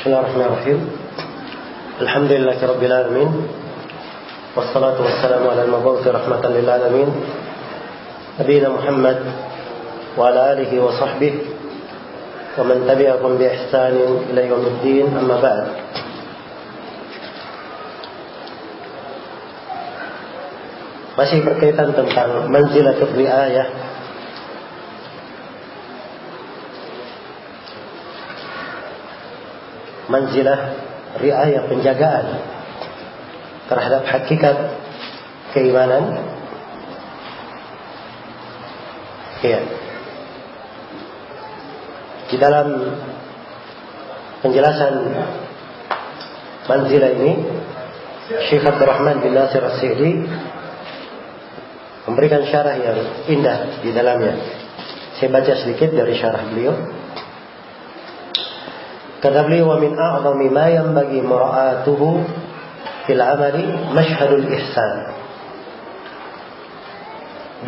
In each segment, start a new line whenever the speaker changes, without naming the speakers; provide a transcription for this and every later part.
Bismillahirrahmanirrahim. Alhamdulillahirabbil alamin. Wassalatu wassalamu ala al-mab'uts rahmatan lil alamin. Nabiyina Muhammad wa ala alihi wa sahbihi wa man tabi'ahum bi ihsanin ila yaumiddin. Amma ba'd. Masih berkaitan tentang manzilatul riayah. Manzilah riayah, penjagaan terhadap hakikat keimanan. Ya. Di dalam penjelasan manzilah ini, Syekh Abdul Rahman bin Nasir As-Sa'di memberikan syarah yang indah di dalamnya. Saya baca sedikit dari syarah beliau. Kata beliau, wa min a'zami ma yanbaghi mura'atuhu fil 'amali mashhadul ihsan.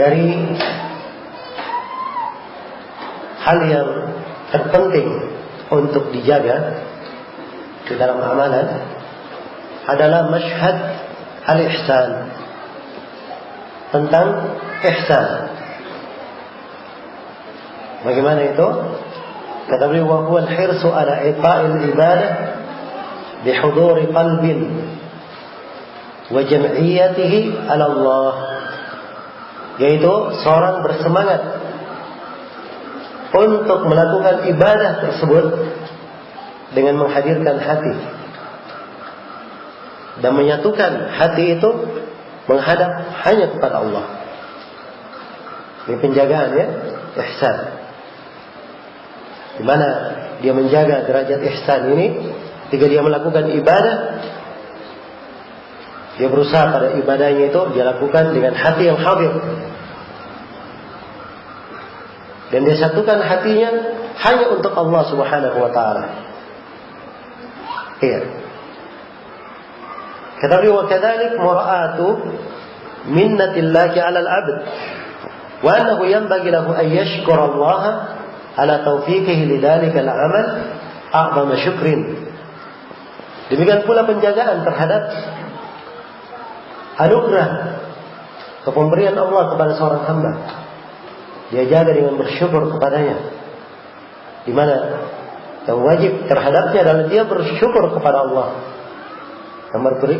Dari hal yang terpenting untuk dijaga di dalam amalan adalah mashhad al-ihsan, tentang ihsan. Bagaimana itu? Kata beliau, wa huwa al-hirsu ala ita'il ibadah bihuduri qalbin wa jam'iyyatihi ala Allah, yaitu seorang bersemangat untuk melakukan ibadah tersebut dengan menghadirkan hati dan menyatukan hati itu menghadap hanya kepada Allah. Ini penjagaan, ya, ihsan. Di mana dia menjaga derajat ihsan ini ketika dia melakukan ibadah, dia berusaha pada ibadahnya itu dia lakukan dengan hati yang hadir, dan dia satukan hatinya hanya untuk Allah Subhanahu wa taala. Iya. Kata beliau, wa kadzalik mura'atu minnatillahi 'alal 'abd wa annahu yanbaghi lahu an yashkura Allah ala taufiqihi lidzalika al-amal a'zama syukrin. Demikian pula penjagaan terhadap anugerah kepemberian Allah kepada seorang hamba, dia jaga dengan bersyukur kepadanya. Di mana yang wajib terhadapnya adalah dia bersyukur kepada Allah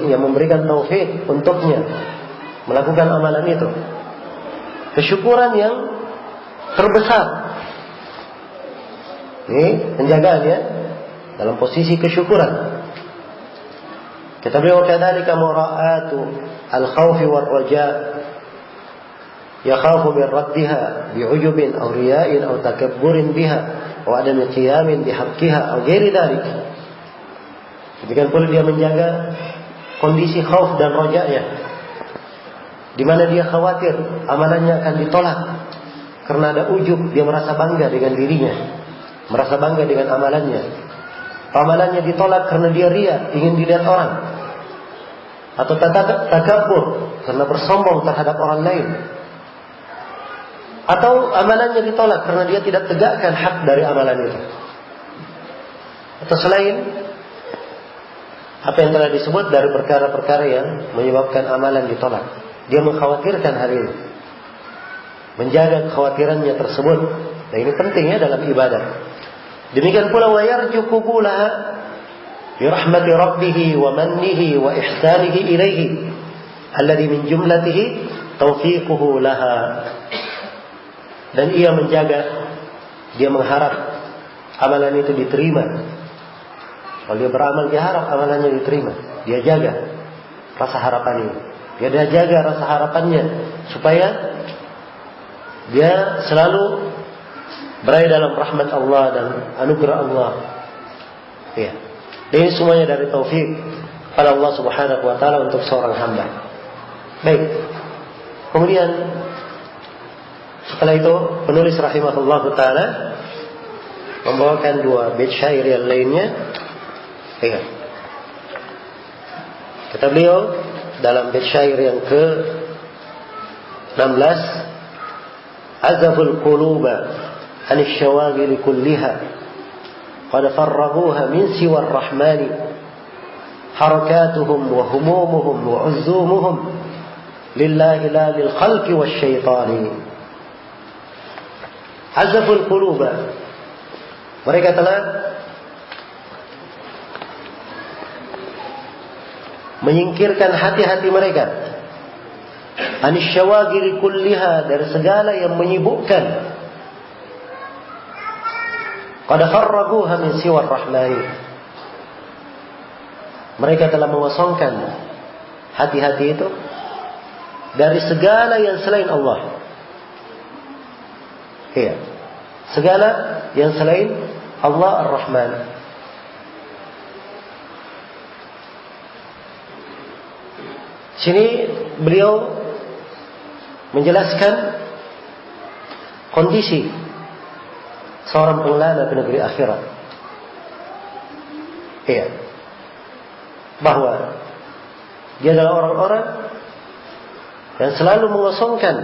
yang memberikan taufik untuknya melakukan amalan itu. Kesyukuran yang terbesar. Ini penjagaannya dalam posisi kesyukuran. Kata beliau, kadzalika mura'atu al-khawfi war-raja' yakhafu min raddiha bi'ujubin aw riya'in aw takabburin biha wa adam qiyamin bihaqqiha aw ghairi dzalik. Demikian pula dia menjaga kondisi khauf dan raja'nya, di mana dia khawatir amalannya akan ditolak karena ada ujub, dia merasa bangga dengan dirinya, merasa bangga dengan amalannya. Amalannya ditolak karena dia ria, ingin dilihat orang, atau takabur karena bersombong terhadap orang lain, atau amalannya ditolak karena dia tidak tegakkan hak dari amalan itu, atau selain apa yang telah disebut dari perkara-perkara yang menyebabkan amalan ditolak. Dia mengkhawatirkan hal ini, menjaga kekhawatirannya tersebut. Dan ini pentingnya dalam ibadah. Demikian pula wa yarju qubulaha bi rahmati rabbih wa mannihi wa ihsanihi ilaihi alladhi min jumlatihi taufiquhu laha. Dan ia menjaga, dia mengharap amalan itu diterima. Kalau dia beramal, dia harap amalannya diterima. Dia jaga rasa harapan ini. Dia jaga rasa harapannya supaya dia selalu berada dalam rahmat Allah dan anugerah Allah. Ya. Dan ini semuanya dari taufik pada Allah Subhanahu wa taala untuk seorang hamba. Baik. Kemudian setelah itu penulis rahimahullah taala membawakan dua bait syair yang lainnya. Ya. Kata beliau dalam bait syair yang ke-16, azaful quluba عن الشواغل كلها qad farraghuha min siwar rahmani harakatuhum wa humumuhum wa uzumuhum lillahi la lil khalqi wasyaitani. Azaful quluba, mereka telah menyingkirkan hati-hati mereka anisyawagiri kulliha, dari segala yang menyibukkan. Qad farraguha min siwar rahmani, mereka telah mengosongkan hati-hati itu dari segala yang selain Allah. Iya, segala yang selain Allah Ar-Rahman. Sini beliau menjelaskan kondisi seorang pengelana ke negeri akhirat. Iya, bahwa dia adalah orang-orang yang selalu mengosongkan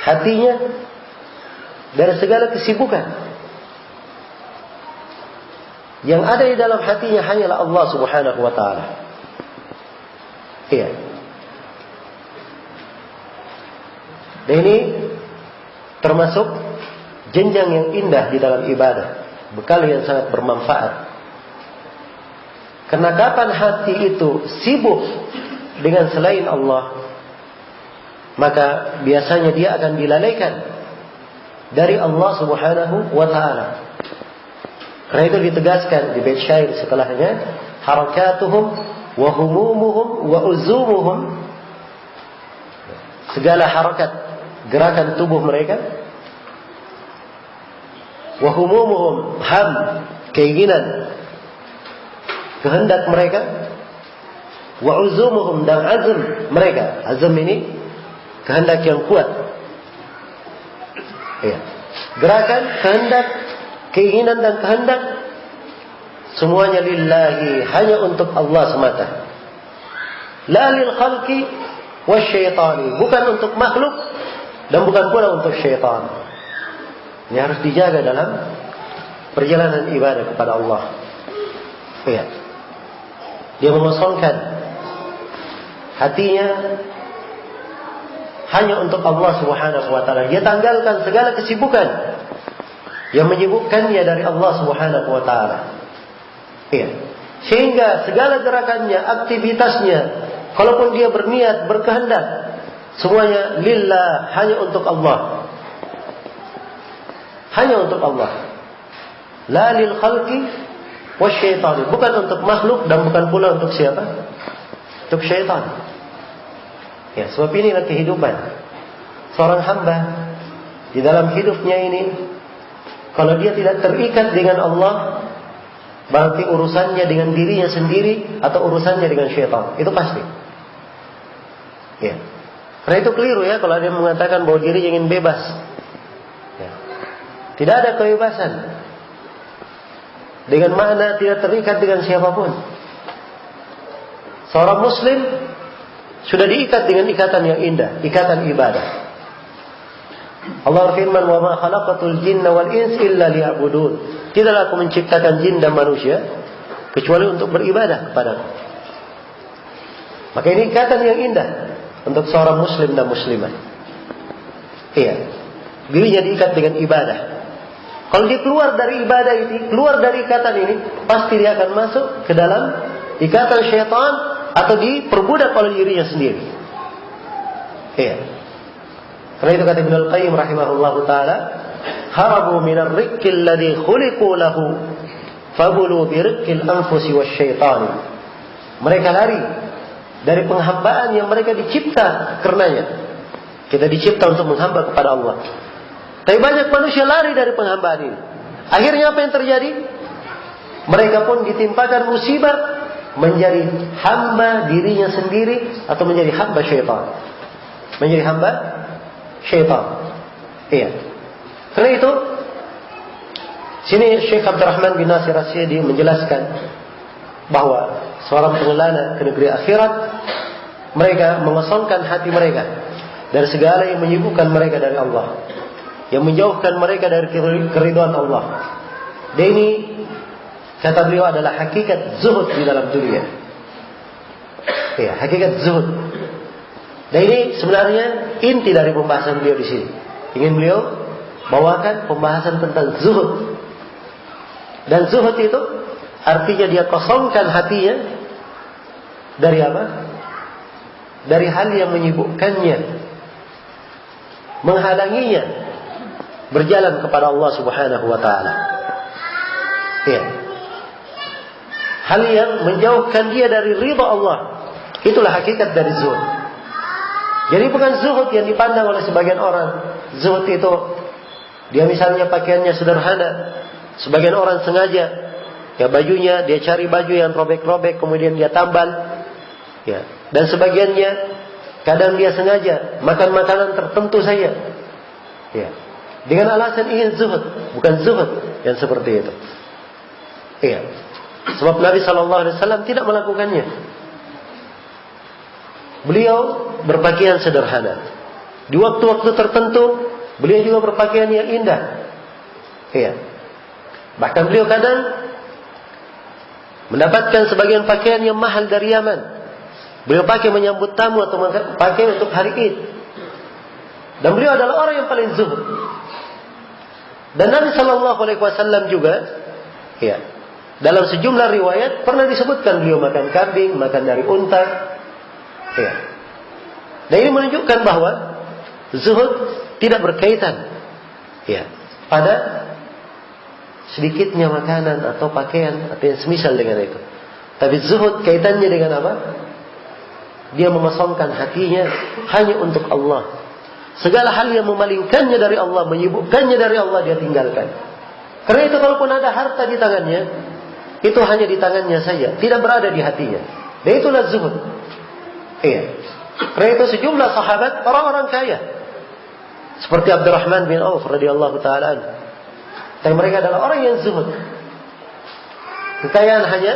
hatinya dari segala kesibukan. Yang ada di dalam hatinya hanyalah Allah Subhanahu wa ta'ala. Iya. Dan ini termasuk jenjang yang indah di dalam ibadah, bekal yang sangat bermanfaat. Karena kapan hati itu sibuk dengan selain Allah, maka biasanya dia akan dilalaikan dari Allah Subhanahu wa ta'ala. Karena itu ditegaskan di bait syair setelahnya, harakatuhum wa humumuhum wa uzumuhum, segala harakat, gerakan tubuh mereka, wa humumuhum, ham, keinginan, kehendak mereka, wa uzumuhum, dan azm mereka. Azm ini kehendak yang kuat. Ya. Gerakan, kehendak, keinginan dan kehendak semuanya lillahi, hanya untuk Allah semata. La lil khalqi wasyaitani, bukan untuk makhluk dan bukan pula untuk syaitan. Ini harus dijaga dalam perjalanan ibadah kepada Allah. Ya. Dia mengosongkan hatinya hanya untuk Allah Subhanahu wa ta'ala. Dia tanggalkan segala kesibukan yang menyibukkannya dari Allah Subhanahu wa ta'ala. Iya. Sehingga segala gerakannya, aktivitasnya, kalaupun dia berniat, berkehendak, semuanya lillah, hanya untuk Allah. Hanya untuk Allah. La lil khalqi wasyaitani, bukan untuk makhluk dan bukan pula untuk siapa? Untuk syaitan. Ya, sebab inilah kehidupan seorang hamba di dalam hidupnya ini. Kalau dia tidak terikat dengan Allah, berarti urusannya dengan dirinya sendiri atau urusannya dengan syaitan. Itu pasti. Ya. Karena itu keliru ya kalau dia mengatakan bahwa diri ingin bebas. Ya. Tidak ada kebebasan dengan makna tidak terikat dengan siapapun. Seorang muslim sudah diikat dengan ikatan yang indah, ikatan ibadah. Allah berfirman, "Wa ma khalaqatul jinna wal insa illa liya'budun." Tidaklah aku menciptakan jin dan manusia kecuali untuk beribadah kepadaku. Maka ini ikatan yang indah untuk seorang muslim dan muslimah. Iya. Dirinya diikat dengan ibadah. Kalau dia keluar dari ibadah ini, keluar dari ikatan ini, pasti dia akan masuk ke dalam ikatan syaitan atau diperbudak oleh dirinya sendiri. Iya. Karena itu kata Ibnu Al-Qayyim rahimahullahu taala, harabu minar riqqil ladzi khuliqu lahu fabulu bi riqqil anfusi wasyaitan. Mereka lari dari penghambaan yang mereka dicipta karenanya. Kita dicipta untuk menghamba kepada Allah. Tapi banyak manusia lari dari penghambaan ini. Akhirnya apa yang terjadi? Mereka pun ditimpakan musibah, menjadi hamba dirinya sendiri atau menjadi hamba syaitan. Menjadi hamba syaitan. Iya. Karena itu sini Syekh Abdurrahman bin Nasir As-Sa'di menjelaskan bahwa seorang pengelana ke negeri akhirat, mereka mengosongkan hati mereka dari segala yang menyibukkan mereka dari Allah, yang menjauhkan mereka dari keridhaan Allah. Dan ini kata beliau, adalah hakikat zuhud di dalam dunia. Ya, hakikat zuhud. Dan ini sebenarnya inti dari pembahasan beliau di sini. Ingin beliau bawakan pembahasan tentang zuhud. Dan zuhud itu artinya dia kosongkan hatinya dari apa? Dari hal yang menyibukkannya, menghalanginya berjalan kepada Allah Subhanahu wa taala. Ya. Hal yang menjauhkan dia dari ridha Allah. Itulah hakikat dari zuhud. Jadi bukan zuhud yang dipandang oleh sebagian orang. Zuhud itu dia misalnya pakaiannya sederhana. Sebagian orang sengaja, ya bajunya dia cari baju yang robek-robek kemudian dia tambal. Ya. Dan sebagiannya kadang dia sengaja makan makanan tertentu saja. Ya. Dengan alasan ingin zuhud, bukan zuhud yang seperti itu. Iya. Sebab Nabi SAW tidak melakukannya. Beliau berpakaian sederhana. Di waktu-waktu tertentu beliau juga berpakaian yang indah. Iya. Bahkan beliau kadang mendapatkan sebagian pakaian yang mahal dari Yaman. Beliau pakai menyambut tamu atau pakai untuk hari Id. Dan beliau adalah orang yang paling zuhud. Dan Nabi SAW juga, ya, dalam sejumlah riwayat pernah disebutkan beliau makan kambing, makan dari unta. Ya. Dan ini menunjukkan bahwa zuhud tidak berkaitan, ya, pada sedikitnya makanan atau pakaian atau yang semisal dengan itu. Tapi zuhud kaitannya dengan apa? Dia mengosongkan hatinya hanya untuk Allah. Segala hal yang memalingkannya dari Allah, menyibukkannya dari Allah, dia tinggalkan. Karena itu kalaupun ada harta di tangannya, itu hanya di tangannya saja, tidak berada di hatinya. Dan itulah zuhud. Iya. Karena itu sejumlah sahabat orang-orang kaya, seperti Abdurrahman bin Auf radhiyallahu taala anhu. Dan mereka adalah orang yang zuhud. Kekayaan hanya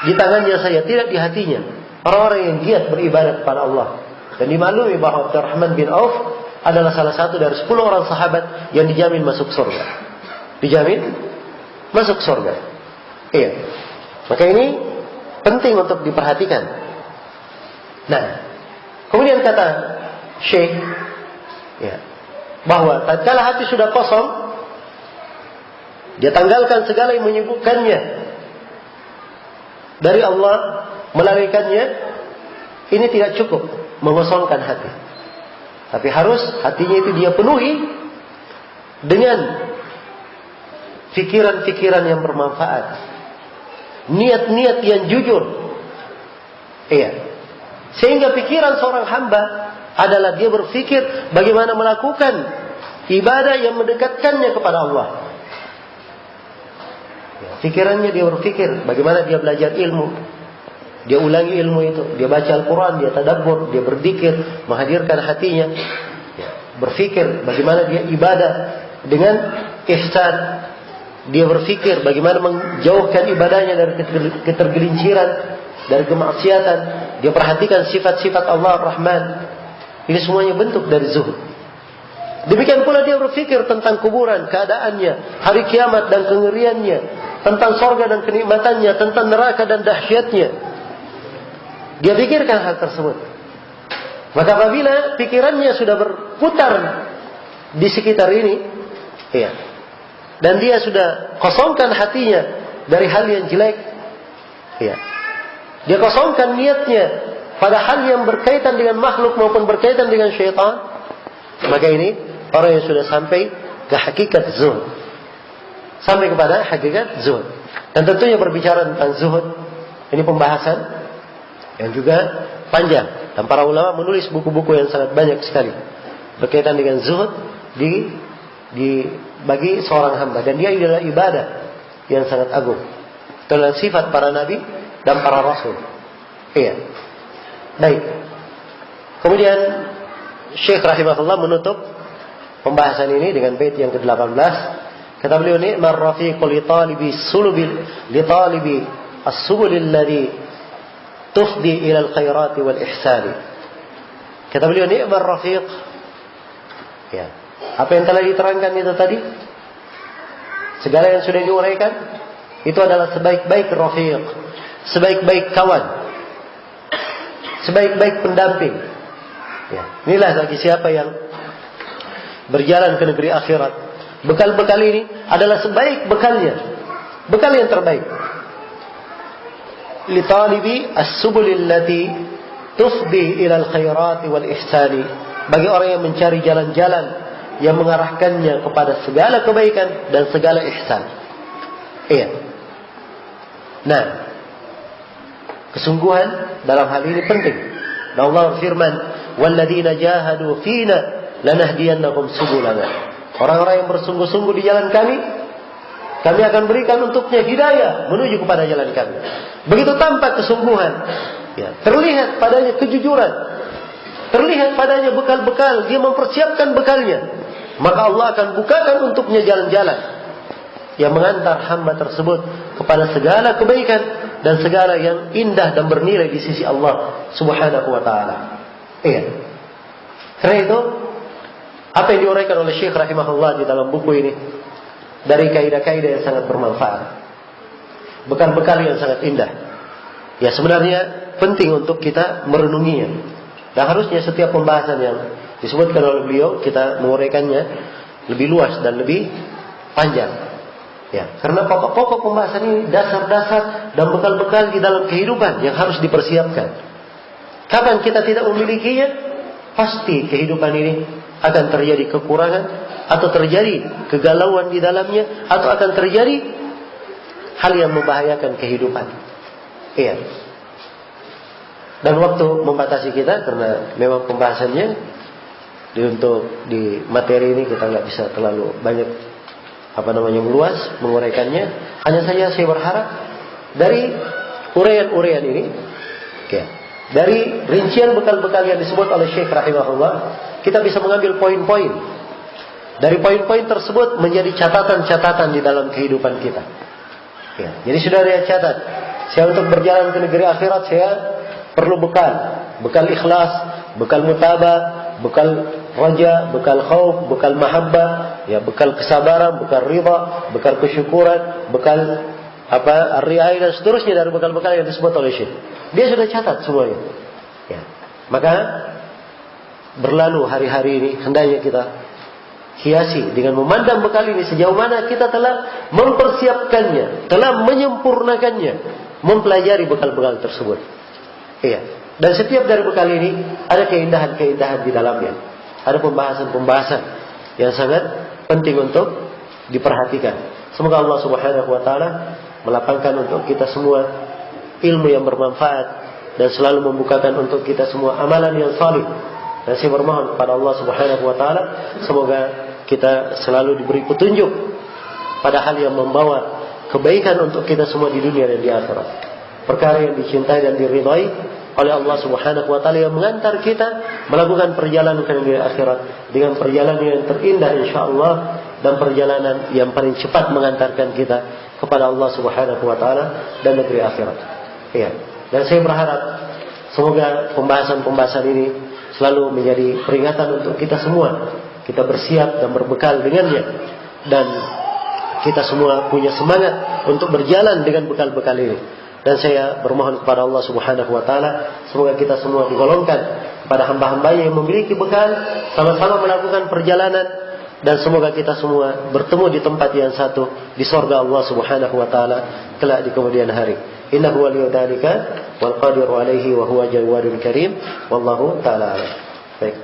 di tangannya saja, tidak di hatinya. Orang-orang yang giat beribadah kepada Allah. Dan dimaklumi bahwa Abdurrahman bin Auf adalah salah satu dari 10 orang sahabat yang dijamin masuk surga. Dijamin masuk surga. Iya. Maka ini penting untuk diperhatikan. Nah, kemudian kata Syekh, ya, bahwa tatkala hati sudah kosong, dia tanggalkan segala yang menyibukkannya dari Allah, melalaikannya. Ini tidak cukup mengosongkan hati, tapi harus hatinya itu dia penuhi dengan fikiran-fikiran yang bermanfaat, niat-niat yang jujur. Iya. Sehingga pikiran seorang hamba adalah dia berpikir bagaimana melakukan ibadah yang mendekatkannya kepada Allah. Pikirannya dia berpikir bagaimana dia belajar ilmu, dia ulangi ilmu itu, dia baca Al-Quran, dia tadabbur, dia berzikir, menghadirkan hatinya, berpikir bagaimana dia ibadah dengan ihsan, dia berpikir bagaimana menjauhkan ibadahnya dari ketergelinciran, dari kemaksiatan, dia perhatikan sifat-sifat Allah Ar-Rahman. Ini semuanya bentuk dari zuhud. Demikian pula dia berpikir tentang kuburan, keadaannya, hari kiamat dan kengeriannya, tentang surga dan kenikmatannya, tentang neraka dan dahsyatnya. Dia pikirkan hal tersebut. Maka apabila pikirannya sudah berputar di sekitar ini, ya, dan dia sudah kosongkan hatinya dari hal yang jelek, ya, dia kosongkan niatnya pada hal yang berkaitan dengan makhluk maupun berkaitan dengan syaitan, maka ini orang yang sudah sampai ke hakikat zuhud, sampai kepada hakikat zuhud. Dan tentunya berbicara tentang zuhud, ini pembahasan yang juga panjang, dan para ulama menulis buku-buku yang sangat banyak sekali berkaitan dengan zuhud bagi seorang hamba, dan dia adalah ibadah yang sangat agung. Itu adalah sifat para nabi dan para rasul. Iya. Baik. Kemudian Syekh rahimahullah menutup pembahasan ini dengan bait yang ke-18. Kata beliau, ni'mar rafiqul li talibi as-subulil ladzi tufdi ila al-khairati wal ihsani. Kata beliau, ni'mar rafiq. Ya. Apa yang telah diterangkan itu tadi, segala yang sudah diuraikan, itu adalah sebaik-baik rafiq, sebaik-baik kawan, sebaik-baik pendamping. Ya, inilah bagi siapa yang berjalan ke negeri akhirat. Bekal-bekal ini adalah sebaik bekalnya, bekal yang terbaik. Li talibi as-subulil lati tufdi ilal khairati wal ihsani, bagi orang yang mencari jalan-jalan yang mengarahkannya kepada segala kebaikan dan segala ihsan. Iya. Nah, kesungguhan dalam hal ini penting. Dan Allah berfirman, "Walladzina jahadu fina lanahdiyannahum subulana." Orang-orang yang bersungguh-sungguh di jalan kami akan berikan untuknya hidayah menuju kepada jalan kami. Begitu tampak kesungguhan, ya, terlihat padanya kejujuran, terlihat padanya bekal-bekal, dia mempersiapkan bekalnya, maka Allah akan bukakan untuknya jalan-jalan yang mengantar hamba tersebut kepada segala kebaikan dan segala yang indah dan bernilai di sisi Allah Subhanahu wa taala. Iya. Karena itu apa yang diuraikan oleh Syekh rahimahullah di dalam buku ini dari kaidah-kaidah yang sangat bermanfaat, bekal-bekal yang sangat indah. Ya, sebenarnya penting untuk kita merenunginya. Dan harusnya setiap pembahasan yang disebutkan oleh beliau kita menguraikannya lebih luas dan lebih panjang. Ya, karena pokok-pokok pembahasan ini dasar-dasar dan bekal-bekal di dalam kehidupan yang harus dipersiapkan. Kapan kita tidak memilikinya, pasti kehidupan ini akan terjadi kekurangan atau terjadi kegalauan di dalamnya atau akan terjadi hal yang membahayakan kehidupan. Iya. Dan waktu membatasi kita karena memang pembahasannya untuk di materi ini kita nggak bisa terlalu banyak meluas menguraikannya. Hanya saja saya berharap dari uraian-uraian ini, ya, dari rincian bekal-bekal yang disebut oleh Syekh rahimahullah, kita bisa mengambil poin-poin. Dari poin-poin tersebut menjadi catatan-catatan di dalam kehidupan kita. Ya, jadi sudah dia catat. Saya untuk berjalan ke negeri akhirat saya perlu bekal ikhlas, bekal mutabah, bekal raja, bekal khauf, bekal mahabbah, ya, bekal kesabaran, bekal ridha, bekal kesyukuran, bekal ar-ri'ayah dan seterusnya dari bekal-bekal yang disebut oleh Syekh. Dia sudah catat semuanya. Ya. Maka berlalu hari-hari ini hendaknya kita hiasi dengan memandang bekal ini sejauh mana kita telah mempersiapkannya, telah menyempurnakannya, mempelajari bekal-bekal tersebut. Iya. Dan setiap dari bekal ini ada keindahan-keindahan di dalamnya. Ada pembahasan-pembahasan yang sangat penting untuk diperhatikan. Semoga Allah Subhanahu wa taala melapangkan untuk kita semua ilmu yang bermanfaat dan selalu membukakan untuk kita semua amalan yang salih. Dan saya bermohon kepada Allah Subhanahu wa taala semoga kita selalu diberi petunjuk pada hal yang membawa kebaikan untuk kita semua di dunia dan di akhirat. Perkara yang dicintai dan diridhai oleh Allah Subhanahu wa taala yang mengantar kita melakukan perjalanan ke negeri akhirat dengan perjalanan yang terindah insyaallah dan perjalanan yang paling cepat mengantarkan kita kepada Allah Subhanahu wa taala dan negeri akhirat. Iya. Dan saya berharap semoga pembahasan-pembahasan ini selalu menjadi peringatan untuk kita semua. Kita bersiap dan berbekal dengannya dan kita semua punya semangat untuk berjalan dengan bekal-bekal ini. Dan saya bermohon kepada Allah Subhanahu wa taala semoga kita semua digolongkan kepada hamba-hambanya yang memiliki bekal, sama-sama melakukan perjalanan, dan semoga kita semua bertemu di tempat yang satu di surga Allah Subhanahu wa taala kelak di kemudian hari. Innahu waliyyu dzalika wal qadiru alaihi wa huwa jawadul karim wallahu taala a'lam. Baik.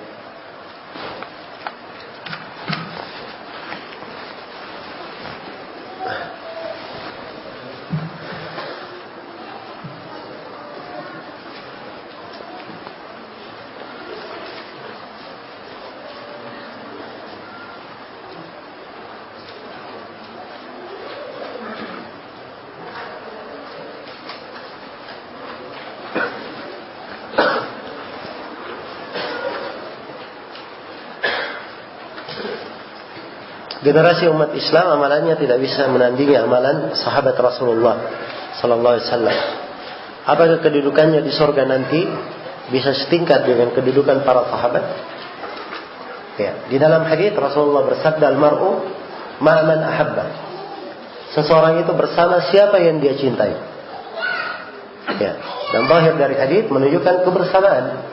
Generasi umat Islam amalannya tidak bisa menandingi amalan sahabat Rasulullah sallallahu alaihi wasallam. Apakah kedudukannya di surga nanti bisa setingkat dengan kedudukan para sahabat? Ya, di dalam hadis Rasulullah bersabda, "Al-mar'u ma'a man ahabba." seseorang itu bersama siapa yang dia cintai. Ya. Dan zahir dari hadis menunjukkan kebersamaan.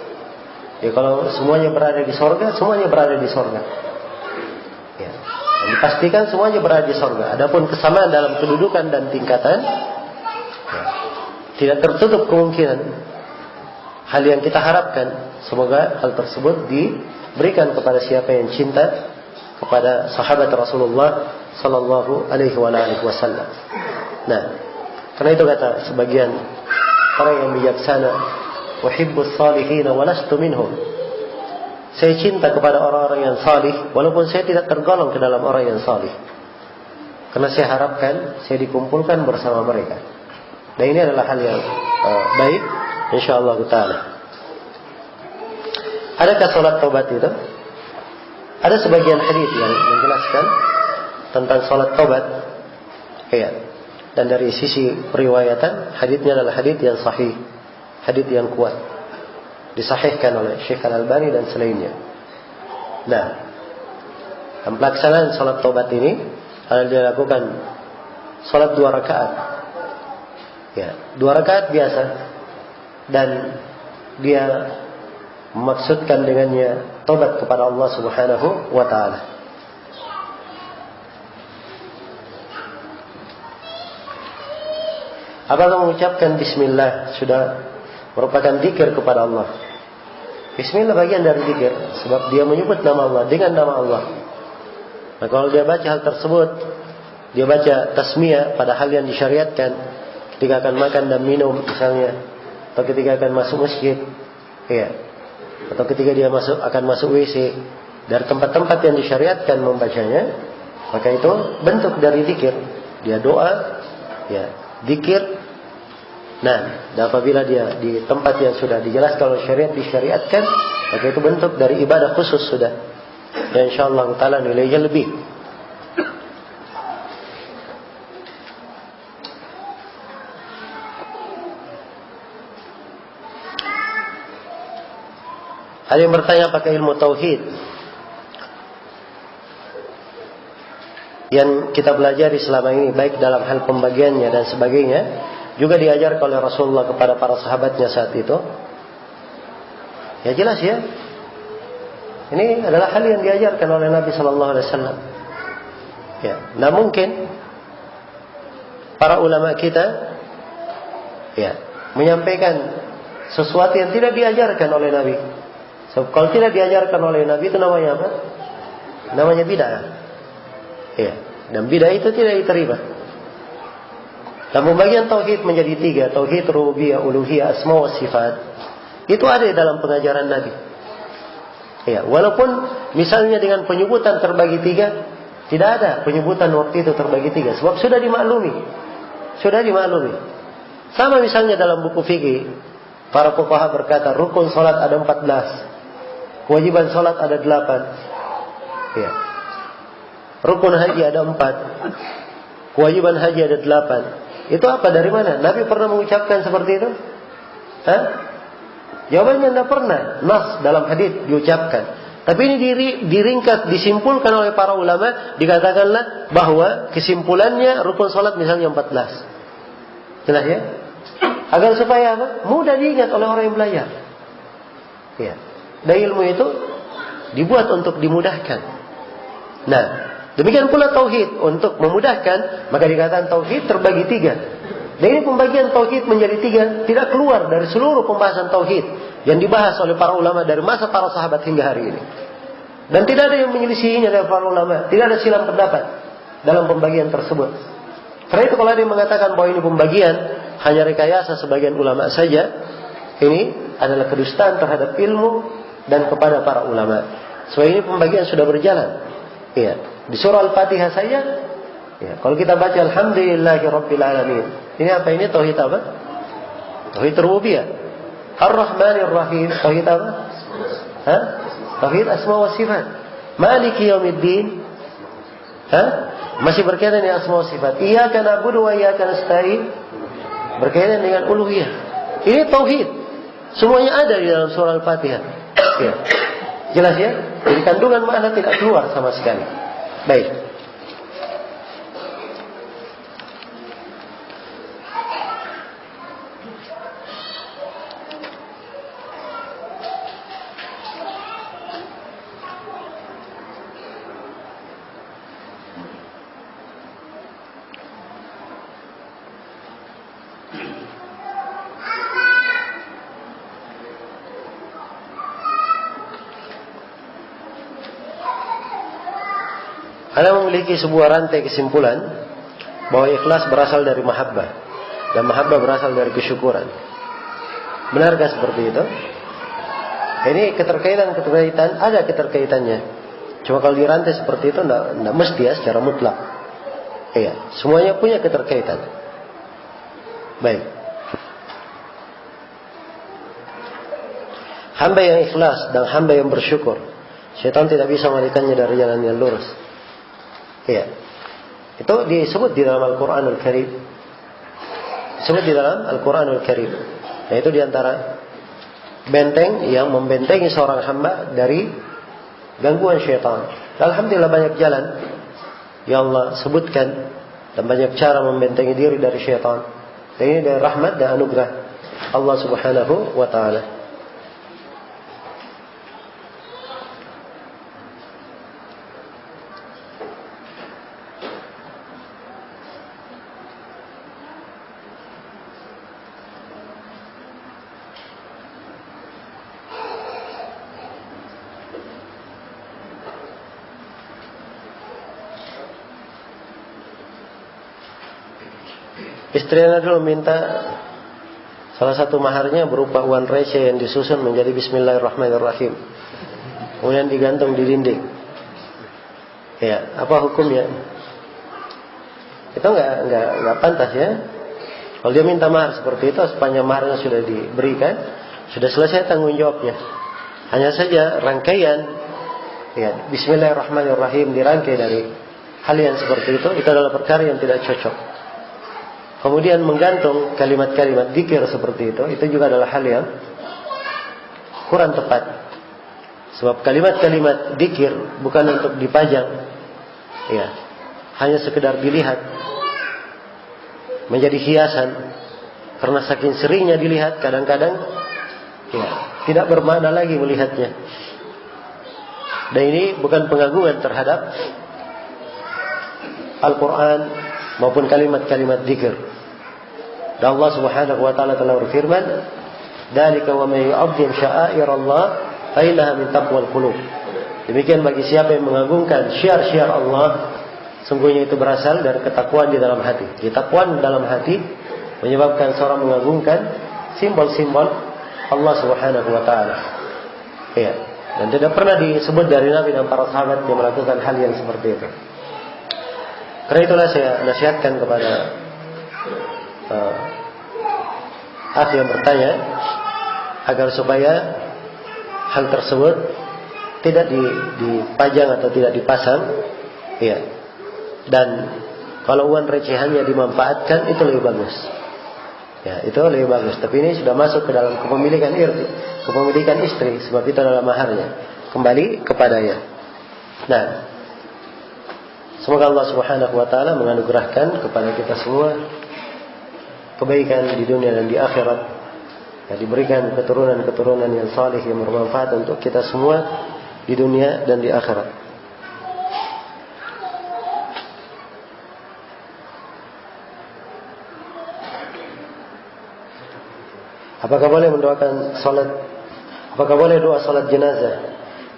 Ya, kalau semuanya berada di sorga, semuanya berada di sorga. Ya. Dan dipastikan semuanya berada di sorga. Adapun kesamaan dalam kedudukan dan tingkatan, ya, tidak tertutup kemungkinan. Hal yang kita harapkan, semoga hal tersebut diberikan kepada siapa yang cinta kepada sahabat Rasulullah Sallallahu Alaihi Wasallam. Nah, karena itu kata sebagian orang yang bijaksana, uhibbus salihin wa lastu minhum. Saya cinta kepada orang-orang yang salih, walaupun saya tidak tergolong ke dalam orang yang salih. Karena saya harapkan saya dikumpulkan bersama mereka. Dan ini adalah hal yang baik, insyaallah taala. Adakah salat taubat itu? Ada sebagian hadis yang menjelaskan tentang salat taubat. Ya. Dan dari sisi periwayatan, hadisnya adalah hadis yang sahih, hadis yang kuat, disahihkan oleh Syekh Al-Albani dan selainnya. Nah, dalam pelaksanaan salat taubat ini adalah dilakukan salat 2 rakaat. Ya, 2 rakaat biasa, dan dia memaksudkan dengannya taubat kepada Allah Subhanahu wa taala. Apakah mengucapkan bismillah sudah merupakan zikir kepada Allah? Bismillah bagian dari zikir, sebab dia menyebut nama Allah dengan nama Allah. Nah, kalau dia baca hal tersebut, dia baca tasmiyah pada hal yang disyariatkan ketika akan makan dan minum misalnya, atau ketika akan masuk masjid, ya, atau ketika dia akan masuk WC, dari tempat-tempat yang disyariatkan membacanya, maka itu bentuk dari zikir. Dia doa, ya, zikir. Nah, dan apabila dia di tempat yang sudah dijelaskan oleh syariat disyariatkan, maka itu bentuk dari ibadah khusus sudah. Dan insyaallah taala nilainya lebih. Ada yang bertanya apakah ilmu tauhid yang kita pelajari selama ini, baik dalam hal pembagiannya dan sebagainya, juga diajarkan oleh Rasulullah kepada para sahabatnya saat itu? Ya jelas ya. Ini adalah hal yang diajarkan oleh Nabi Sallallahu Alaihi Wasallam. Ya, nah mungkin para ulama kita, ya, menyampaikan sesuatu yang tidak diajarkan oleh Nabi. So, kalau tidak diajarkan oleh Nabi itu namanya apa? Namanya bid'ah. Ya, dan bid'ah itu tidak diterima. Dan pembagian tauhid menjadi 3, tauhid rububiyah, uluhiyah, asma wa sifat. Itu ada dalam pengajaran Nabi. Ya, walaupun misalnya dengan penyebutan terbagi 3, tidak ada penyebutan waktu itu terbagi 3, sebab sudah dimaklumi. Sudah dimaklumi. Sama misalnya dalam buku fikih, para fuqaha berkata rukun salat ada 14, kewajiban salat ada 8. Ya. Rukun haji ada 4, kewajiban haji ada 8. Itu apa, dari mana? Nabi pernah mengucapkan seperti itu? Hah? Jawabannya tidak pernah. Nas dalam hadis diucapkan. Tapi ini diringkas, disimpulkan oleh para ulama, dikatakanlah bahwa kesimpulannya rukun salat misalnya 14. Jelas ya? Agar supaya apa? Mudah diingat oleh orang yang belajar. Ya. Dan ilmu itu dibuat untuk dimudahkan. Nah, demikian pula tauhid, untuk memudahkan, maka dikatakan tauhid terbagi 3. Dan ini pembagian tauhid menjadi 3 tidak keluar dari seluruh pembahasan tauhid yang dibahas oleh para ulama dari masa para sahabat hingga hari ini. Dan tidak ada yang menyelisihinya dari para ulama, tidak ada silang pendapat dalam pembagian tersebut. Karena itu kalau ada yang mengatakan bahwa ini pembagian hanya rekayasa sebagian ulama saja, ini adalah kedustaan terhadap ilmu dan kepada para ulama. So ini pembagian sudah berjalan. Iya. Di surah Al-Fatihah saja, ya, kalau kita baca Alhamdulillahirabbil alamin. Ini apa ini? Tauhid apa? Tauhid rububiyah. Ar-Rahmanir Rahim, tauhid apa? Hah? Tauhid asma wa sifat. Maliki yaumiddin. Hah? Masih berkaitan dengan asma wa sifat. Iyyaka na'budu wa iyyaka nasta'in. Berkaitan dengan uluhiyah. Ini tauhid. Semuanya ada di dalam surah Al-Fatihah. Ya. Jelas ya? Jadi kandungan makna tidak keluar sama sekali. Baik. Anda memiliki sebuah rantai kesimpulan bahwa ikhlas berasal dari mahabbah dan mahabbah berasal dari kesyukuran. Benarkah seperti itu? Ini keterkaitan ada keterkaitannya. Cuma kalau dirantai seperti itu tidak mesti ya secara mutlak. Iya, semuanya punya keterkaitan. Baik. Hamba yang ikhlas dan hamba yang bersyukur, syaitan tidak bisa mengalihkannya dari jalan yang lurus. Iya. Itu disebut di dalam Al-Qur'anul Karim. Disebut di dalam Al-Qur'anul Karim. Nah, itu diantara benteng yang membentengi seorang hamba dari gangguan syaitan. Alhamdulillah banyak jalan yang Allah sebutkan dan banyak cara membentengi diri dari syaitan. Dan ini dari rahmat dan anugerah Allah Subhanahu wa taala. Istri Anda dulu minta salah satu maharnya berupa uang receh yang disusun menjadi Bismillahirrahmanirrahim, kemudian digantung di dinding. Ya, apa hukumnya? Itu nggak pantas ya. Kalau dia minta mahar seperti itu, sepanjang maharnya sudah diberikan, sudah selesai tanggung jawabnya. Hanya saja rangkaian ya Bismillahirrahmanirrahim dirangkai dari hal yang seperti itu adalah perkara yang tidak cocok. Kemudian menggantung kalimat-kalimat dzikir seperti itu juga adalah hal yang kurang tepat. Sebab kalimat-kalimat dzikir bukan untuk dipajang, ya, hanya sekedar dilihat, menjadi hiasan. Karena saking seringnya dilihat, kadang-kadang ya, tidak bermakna lagi melihatnya. Dan ini bukan pengagungan terhadap Al-Quran maupun kalimat-kalimat dzikir. Dan Allah Subhanahu wa taala telah berfirman, "Dzalika wa may yu'azzim sya'airallah fa innaha min taqwal qulub." Demikian bagi siapa yang mengagungkan syiar-syiar Allah, sungguhnya itu berasal dari ketakwaan di dalam hati. Ketakwaan dalam hati menyebabkan seorang mengagungkan simbol-simbol Allah Subhanahu wa taala. Ya, dan tidak pernah disebut dari Nabi dan para sahabat yang melakukan hal yang seperti itu. Karena itulah saya nasihatkan kepada akhi yang bertanya agar supaya hal tersebut tidak dipajang atau tidak dipasang, ya. Dan kalau uang recehannya dimanfaatkan itu lebih bagus. Ya, itu lebih bagus. Tapi ini sudah masuk ke dalam kepemilikan istri, sebab itu adalah maharnya. Kembali kepadanya. Nah, semoga Allah Subhanahu wa taala menganugerahkan kepada kita semua kebaikan di dunia dan di akhirat. Ya, diberikan keturunan-keturunan yang saleh yang bermanfaat untuk kita semua di dunia dan di akhirat. Apakah boleh doa salat jenazah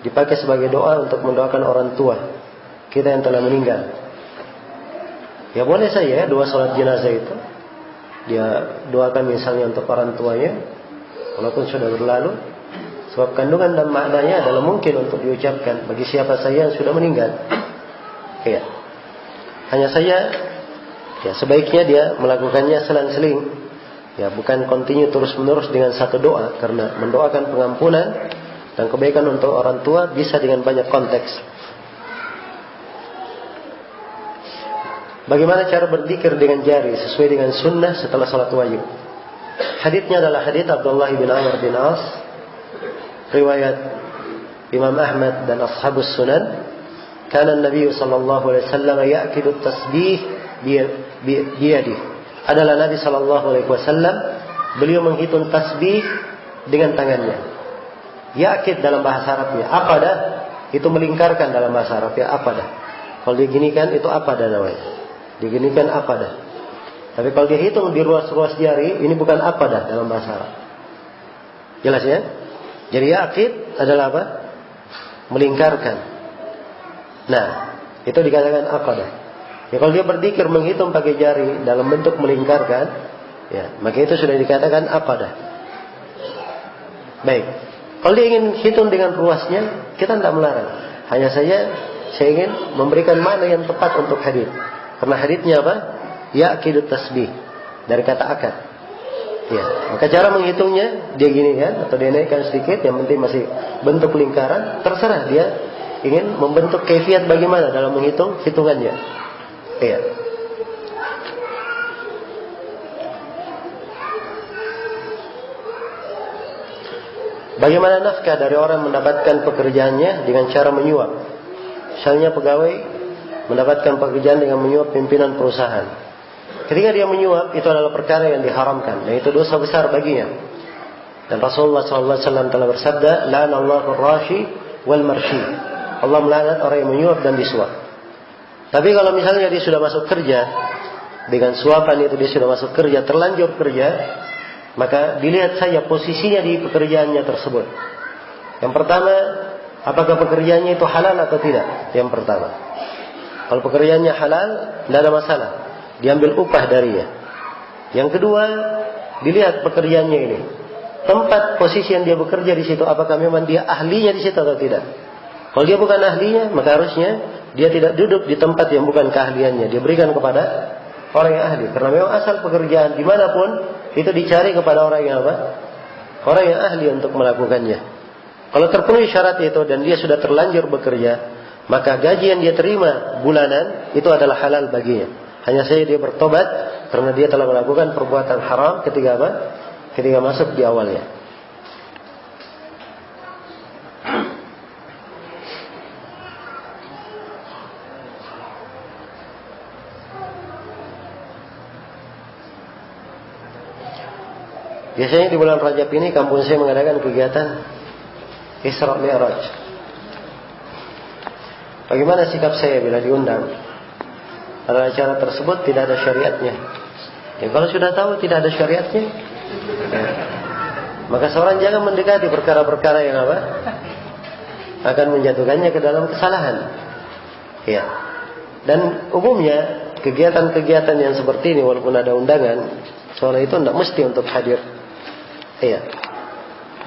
dipakai sebagai doa untuk mendoakan orang tua kita yang telah meninggal? Ya boleh saja doa salat jenazah itu dia doakan misalnya untuk orang tuanya walaupun sudah berlalu, sebab kandungan dan maknanya adalah mungkin untuk diucapkan bagi siapa saja yang sudah meninggal. Ya. Hanya saja ya sebaiknya dia melakukannya selang-seling, ya bukan kontinu terus-menerus dengan satu doa, karena mendoakan pengampunan dan kebaikan untuk orang tua bisa dengan banyak konteks. Bagaimana cara berzikir dengan jari sesuai dengan sunnah setelah salat wajib? Haditsnya adalah hadits Abdullah bin Amr bin As, riwayat Imam Ahmad dan Ashabus Sunan. Kana Nabi sallallahu alaihi wasallam ya'kidu tasbih biyadihi. Adalah Nabi sallallahu alaihi wasallam beliau menghitung tasbih dengan tangannya. Ya'kid dalam bahasa Arabnya aqada, itu melingkarkan dalam bahasa Arabnya aqada. Kalau diginikan itu aqada namanya. Diginikan aqada. Tapi kalau dihitung di ruas-ruas jari, ini bukan aqada dalam bahasa Arab. Jelas ya? Jadi ya'kid adalah apa? Melingkarkan. Nah, Itu dikatakan aqadah. Ya, kalau dia berzikir menghitung pakai jari dalam bentuk melingkarkan, ya, maka itu sudah dikatakan aqadah. Baik. Kalau dia ingin hitung dengan ruasnya, kita tidak melarang. Hanya saja saya ingin memberikan makna yang tepat untuk hadits. Karena haditsnya apa? Ya'kidut tasbih, dari kata akad. Ya, maka cara menghitungnya dia gini kan, atau dia naikkan sedikit, yang penting masih bentuk lingkaran, terserah dia ingin membentuk kaifiat bagaimana dalam menghitung hitungannya. Iya. Bagaimana nafkah dari orang mendapatkan pekerjaannya dengan cara menyuap? Misalnya pegawai mendapatkan pekerjaan dengan menyuap pimpinan perusahaan. Ketika dia menyuap, itu adalah perkara yang diharamkan, dan itu dosa besar baginya. Dan Rasulullah SAW telah bersabda, "La'anallahu ar-rashi wal marshi." Allah melaknat orang yang menyuap dan disuap. Tapi kalau misalnya dia sudah masuk kerja, dengan suapan itu dia sudah masuk kerja, terlanjur kerja, maka dilihat saja posisinya di pekerjaannya tersebut. Yang pertama, apakah pekerjaannya itu halal atau tidak? Yang pertama. Kalau pekerjaannya halal, tidak ada masalah. Diambil upah darinya. Yang kedua, dilihat pekerjaannya ini. Tempat posisi yang dia bekerja di situ, apakah memang dia ahlinya di situ atau tidak? Kalau dia bukan ahlinya, maka harusnya dia tidak duduk di tempat yang bukan keahliannya. Dia berikan kepada orang yang ahli. Karena memang asal pekerjaan dimanapun, itu dicari kepada orang yang apa? Orang yang ahli untuk melakukannya. Kalau terpenuhi syarat itu dan dia sudah terlanjur bekerja, maka gaji yang dia terima bulanan itu adalah halal baginya. Hanya saja dia bertobat karena dia telah melakukan perbuatan haram ketika apa? Ketika masuk di awalnya. Biasanya di bulan Rajab ini kampung saya mengadakan kegiatan Isra Mi'raj. Bagaimana sikap saya bila diundang? Pada acara tersebut tidak ada syariatnya. Ya, kalau sudah tahu tidak ada syariatnya, ya, maka seorang jangan mendekati perkara-perkara yang apa? Akan menjatuhkannya ke dalam kesalahan. Ya. Dan umumnya kegiatan-kegiatan yang seperti ini walaupun ada undangan, soal itu tidak mesti untuk hadir. Iya.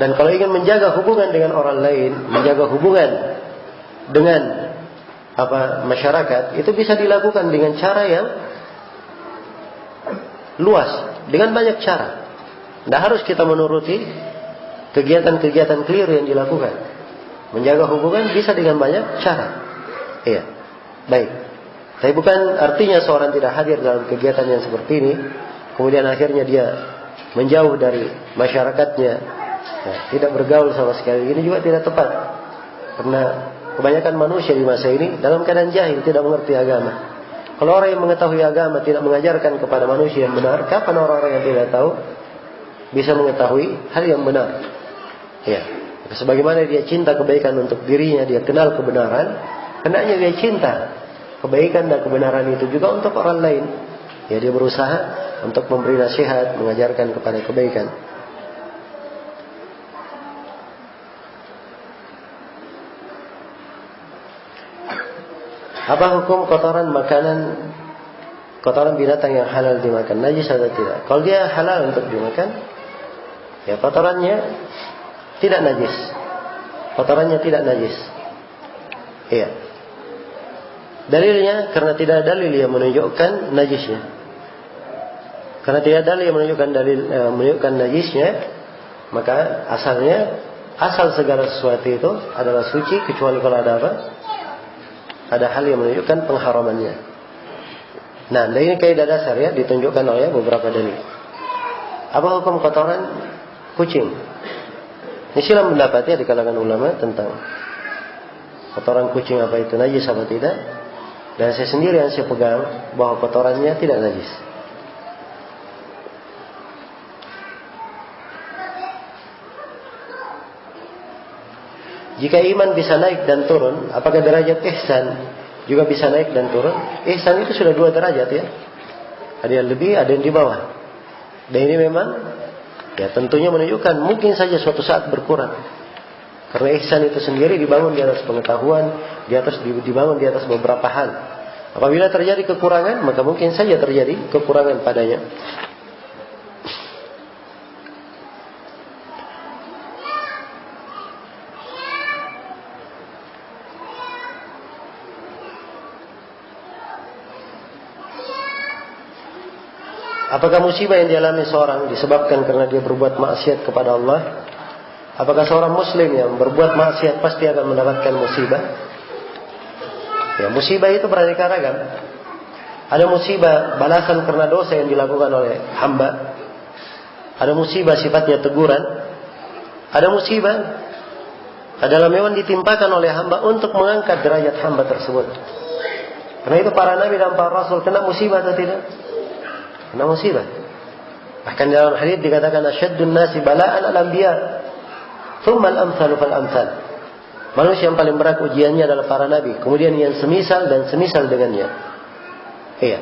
Dan kalau ingin menjaga hubungan dengan orang lain, menjaga hubungan dengan masyarakat, itu bisa dilakukan dengan cara yang luas, dengan banyak cara. Tidak harus kita menuruti kegiatan-kegiatan keliru yang dilakukan. Menjaga hubungan bisa dengan banyak cara. Iya. Baik. Tapi bukan artinya seorang tidak hadir dalam kegiatan yang seperti ini, kemudian akhirnya dia menjauh dari masyarakatnya, ya, tidak bergaul sama sekali. Ini juga tidak tepat. Karena kebanyakan manusia di masa ini dalam keadaan jahil, tidak mengerti agama. Kalau orang yang mengetahui agama tidak mengajarkan kepada manusia yang benar, kapan orang-orang yang tidak tahu bisa mengetahui hal yang benar? Ya, sebagaimana dia cinta kebaikan untuk dirinya, dia kenal kebenaran, hendaknya dia cinta kebaikan dan kebenaran itu juga untuk orang lain. Ya, dia berusaha untuk memberi nasihat, mengajarkan kepada kebaikan. Apa hukum kotoran makanan, kotoran binatang yang halal dimakan, najis atau tidak? Kalau dia halal untuk dimakan, ya kotorannya tidak najis. Kotorannya tidak najis. Iya. Dalilnya karena tidak ada dalil yang menunjukkan najisnya. Karena tidak ada dalil yang menunjukkan najisnya, maka asal segala sesuatu itu adalah suci kecuali kalau ada apa? Ada hal yang menunjukkan pengharamannya. Nah, ini kaidah dasar ya, ditunjukkan oleh beberapa dalil. Apa hukum kotoran kucing? Ini silam pendapatnya di kalangan ulama tentang kotoran kucing, apa itu najis apa tidak. Dan saya sendiri yang saya pegang bahwa kotorannya tidak najis. Jika iman bisa naik dan turun, apakah derajat ihsan juga bisa naik dan turun? Ihsan itu sudah 2 derajat ya. Ada yang lebih, ada yang di bawah. Dan ini memang ya tentunya menunjukkan mungkin saja suatu saat berkurang. Karena ihsan itu sendiri dibangun di atas pengetahuan, dibangun di atas beberapa hal. Apabila terjadi kekurangan, maka mungkin saja terjadi kekurangan padanya. Apakah musibah yang dialami seorang disebabkan karena dia berbuat maksiat kepada Allah? Apakah seorang muslim yang berbuat maksiat pasti akan mendapatkan musibah? Ya, musibah itu beraneka ragam. Ada musibah balasan karena dosa yang dilakukan oleh hamba. Ada musibah sifatnya teguran. Ada musibah adalah memang ditimpakan oleh hamba untuk mengangkat derajat hamba tersebut. Karena itu para nabi dan para rasul kena musibah atau tidak? Kena musibah. Bahkan dalam hadis dikatakan asyaddun nasi bala'an al-anbiya, thumma al-amsalu fal-amsal. Manusia yang paling berat ujiannya adalah para nabi, kemudian yang semisal dan semisal dengannya. Iya.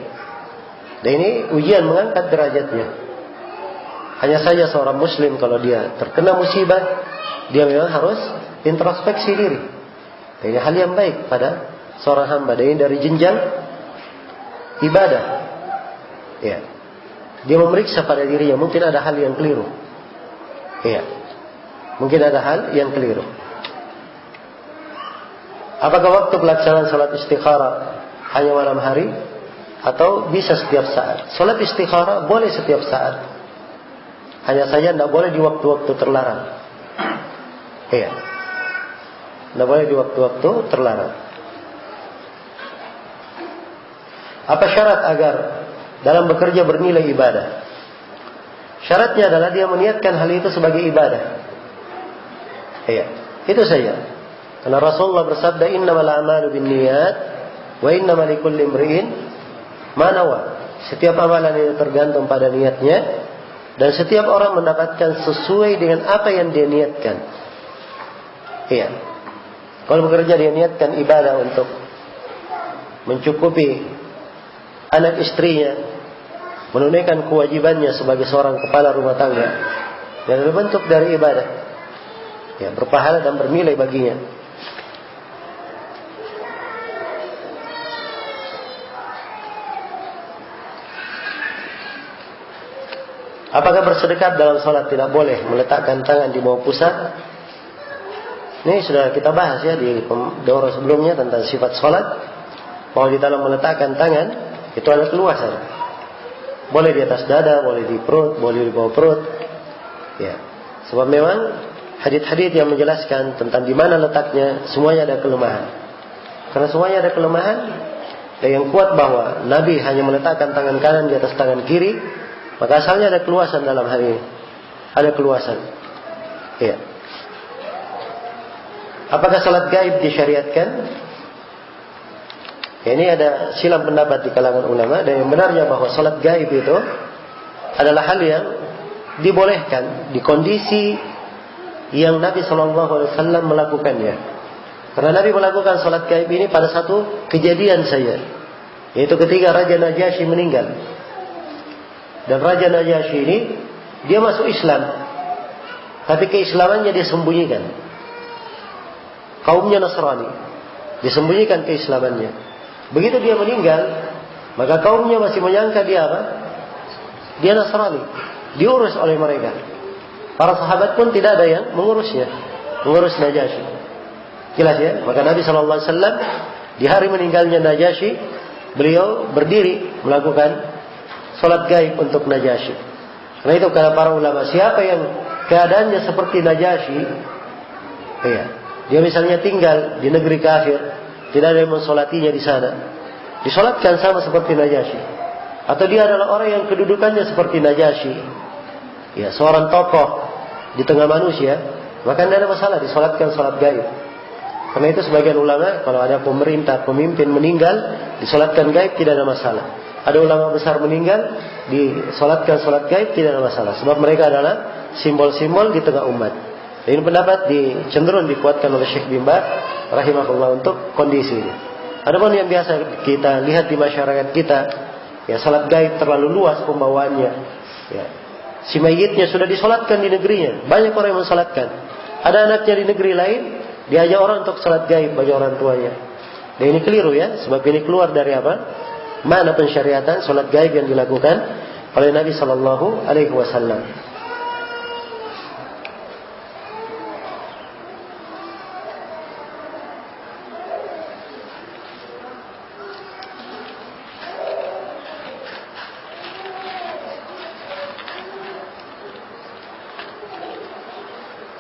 Dan ini ujian mengangkat derajatnya. Hanya saja seorang muslim kalau dia terkena musibah, dia memang harus introspeksi diri. Dan ini hal yang baik pada seorang hamba. Dan ini dari jenjang ibadah. Iya. Dia memeriksa pada dirinya, mungkin ada hal yang keliru. Iya. Mungkin ada hal yang keliru. Apakah waktu pelaksanaan salat istikharah hanya malam hari atau bisa setiap saat? Salat istikharah boleh setiap saat. Hanya saja tidak boleh di waktu-waktu terlarang. Iya. Tidak boleh di waktu-waktu terlarang. Apa syarat agar dalam bekerja bernilai ibadah? Syaratnya adalah dia meniatkan hal itu sebagai ibadah. Iya, itu saja. Karena Rasulullah bersabda, innamal a'malu binniyat wa innamal likulli imri'in ma nawa. Setiap amalan itu tergantung pada niatnya, dan setiap orang mendapatkan sesuai dengan apa yang dia niatkan. Iya. Kalau bekerja dia niatkan ibadah untuk mencukupi anak istrinya, menunaikan kewajibannya sebagai seorang kepala rumah tangga, dan berbentuk dari ibadah, ya, berpahala dan bernilai baginya. Apakah bersedekah dalam sholat tidak boleh meletakkan tangan di bawah pusat? Ini sudah kita bahas ya di daurah sebelumnya tentang sifat sholat, bahwa di dalam meletakkan tangan itu ada keluasan. Boleh di atas dada, boleh di perut, boleh di bawah perut. Ya, sebab memang hadits-hadits yang menjelaskan tentang di mana letaknya semuanya ada kelemahan. Karena semuanya ada kelemahan, dan yang kuat bahwa Nabi hanya meletakkan tangan kanan di atas tangan kiri, maka asalnya ada keluasan dalam hal ini. Ada keluasan. Iya. Apakah salat gaib disyariatkan? Ya, ini ada silang pendapat di kalangan ulama, dan yang benarnya bahwa salat gaib itu adalah hal yang dibolehkan di kondisi yang Nabi SAW melakukannya. Karena Nabi melakukan salat gaib ini pada satu kejadian saja, yaitu ketika Raja Najasyi meninggal. Dan Raja Najasyi ini dia masuk Islam, tapi keislamannya dia sembunyikan. Kaumnya Nasrani, disembunyikan keislamannya. Begitu dia meninggal, maka kaumnya masih menyangka dia apa? Dia Nasrani, diurus oleh mereka. Para sahabat pun tidak ada yang mengurusnya, mengurus Najasyi. Jelas ya? Maka Nabi SAW di hari meninggalnya Najasyi, beliau berdiri melakukan salat gaib untuk Najasyi. Karena itu kata para ulama, siapa yang keadaannya seperti Najasyi, iya, dia misalnya tinggal di negeri kafir, tidak ada yang mensolatinya di sana, disolatkan sama seperti Najasyi. Atau dia adalah orang yang kedudukannya seperti Najasyi, ya, seorang tokoh di tengah manusia, maka tidak ada masalah disolatkan salat gaib. Karena itu sebagian ulama, kalau ada pemerintah, pemimpin meninggal, disolatkan gaib tidak ada masalah. Ada ulama besar meninggal, disolatkan salat gaib tidak ada masalah, sebab mereka adalah simbol-simbol di tengah umat. Dan ini pendapat cenderung dikuatkan oleh Syekh bin Baz rahimahullah untuk kondisi ini. Adapun yang biasa kita lihat di masyarakat kita, ya, salat gaib terlalu luas pembawaannya. Ya, si mayitnya sudah disolatkan di negerinya, banyak orang yang mensolatkan, Ada anaknya di negeri lain, diajak orang untuk salat gaib bagi orang tuanya. Dan ini keliru ya, sebab ini keluar dari apa? Makna pensyariatan salat gaib yang dilakukan oleh Nabi Sallallahu Alaihi Wasallam.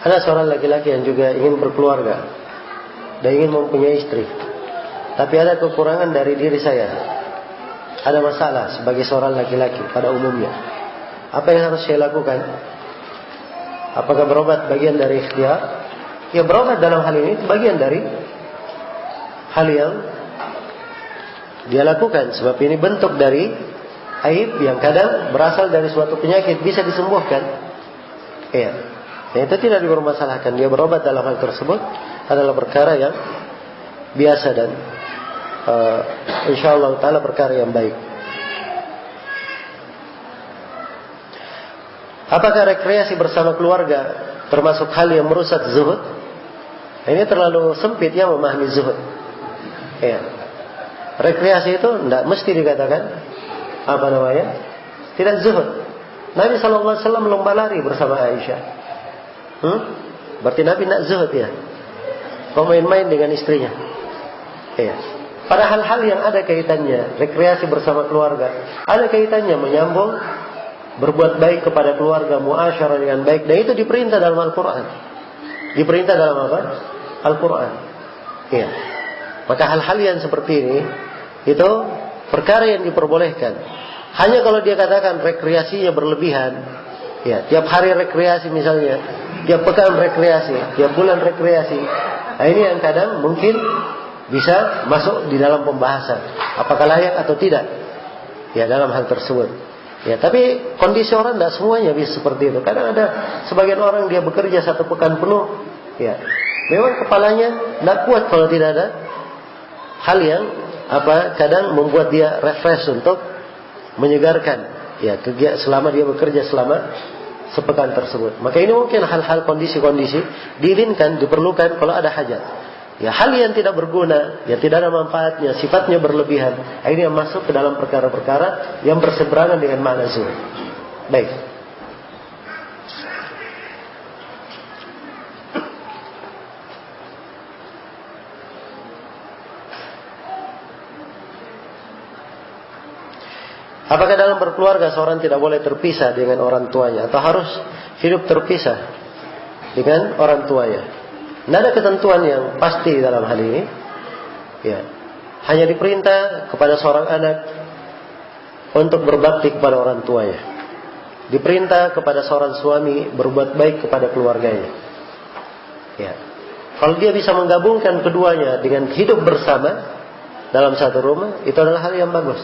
Ada seorang laki-laki yang juga ingin berkeluarga dan ingin mempunyai istri, tapi ada kekurangan dari diri saya. Ada masalah sebagai seorang laki-laki pada umumnya. Apa yang harus saya lakukan? Apakah berobat bagian dari ikhtiar? Ya, berobat dalam hal ini bagian dari hal yang dia lakukan, sebab ini bentuk dari aib yang kadang berasal dari suatu penyakit, bisa disembuhkan. Ya. Yang itu tidak dipermasalahkan. Dia berobat dalam hal tersebut adalah perkara yang biasa dan insyaallah taala perkara yang baik. Apakah rekreasi bersama keluarga termasuk hal yang merusak zuhud? Ini terlalu sempit ya memahami zuhud. Ya. Rekreasi itu tidak mesti dikatakan apa namanya? Tidak zuhud. Nabi SAW lomba lari bersama Aisyah. Berarti Nabi nak zuhud ya. Kau main-main dengan istrinya. Iya. Pada hal-hal yang ada kaitannya, rekreasi bersama keluarga, ada kaitannya menyambung berbuat baik kepada keluarga, muasyarah dengan baik, dan itu diperintah dalam Al-Quran. Diperintah dalam apa? Al-Quran. Iya. Maka hal-hal yang seperti ini itu perkara yang diperbolehkan. Hanya kalau dia katakan rekreasinya berlebihan, ya, tiap hari rekreasi misalnya, tiap pekan rekreasi, tiap bulan rekreasi. Nah, ini yang kadang mungkin bisa masuk di dalam pembahasan apakah layak atau tidak ya dalam hal tersebut. Ya, tapi kondisi orang tidak semuanya bisa seperti itu. Kadang ada sebagian orang dia bekerja 1 pekan penuh, ya, memang kepalanya tidak kuat kalau tidak ada hal yang kadang membuat dia refresh untuk menyegarkan ya selama dia bekerja selama sepekan tersebut. Maka ini mungkin hal-hal kondisi-kondisi diinginkan, diperlukan kalau ada hajat. Ya, hal yang tidak berguna, yang tidak ada manfaatnya, sifatnya berlebihan, ini yang masuk ke dalam perkara-perkara yang berseberangan dengan makna zuhud. Baik. Apakah dalam berkeluarga seorang tidak boleh terpisah dengan orang tuanya atau harus hidup terpisah dengan orang tuanya? Tidak ada ketentuan yang pasti dalam hal ini. Ya, hanya diperintah kepada seorang anak untuk berbakti kepada orang tuanya. Diperintah kepada seorang suami berbuat baik kepada keluarganya. Ya, kalau dia bisa menggabungkan keduanya dengan hidup bersama dalam satu rumah, itu adalah hal yang bagus.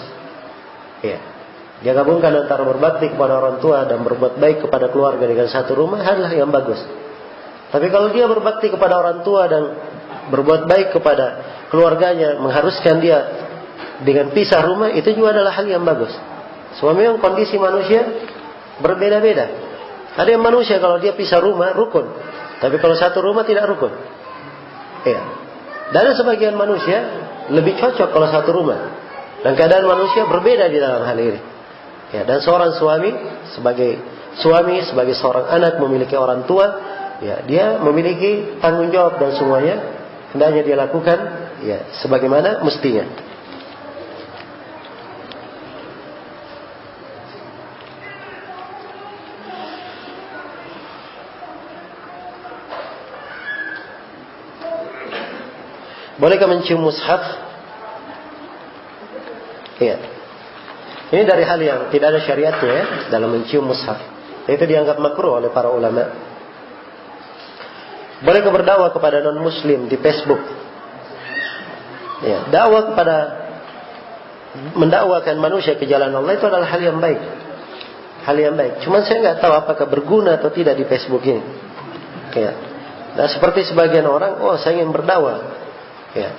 Ya. Dia gabungkan antara berbakti kepada orang tua dan berbuat baik kepada keluarga dengan satu rumah, adalah yang bagus. Tapi kalau dia berbakti kepada orang tua dan berbuat baik kepada keluarganya, mengharuskan dia dengan pisah rumah, itu juga adalah hal yang bagus. Semua memang kondisi manusia berbeda-beda. Ada yang manusia kalau dia pisah rumah rukun, tapi kalau satu rumah tidak rukun. Ya. Dan ada sebagian manusia lebih cocok kalau satu rumah. Dan keadaan manusia berbeda di dalam hal ini. Ya, dan seorang suami sebagai seorang anak memiliki orang tua, ya, dia memiliki tanggung jawab dan semuanya hendaknya dia lakukan ya sebagaimana mestinya. Bolehkah mencium mushaf? Ya. Ini dari hal yang tidak ada syariatnya ya, dalam mencium mushaf. Itu dianggap makruh oleh para ulama. Bolehkah berdakwah kepada non-muslim di Facebook? Ya, mendakwakan manusia ke jalan Allah itu adalah hal yang baik. Hal yang baik. Cuman saya nggak tahu apakah berguna atau tidak di Facebook ini. Ya. Nah, seperti sebagian orang, saya ingin berdakwah. Ya,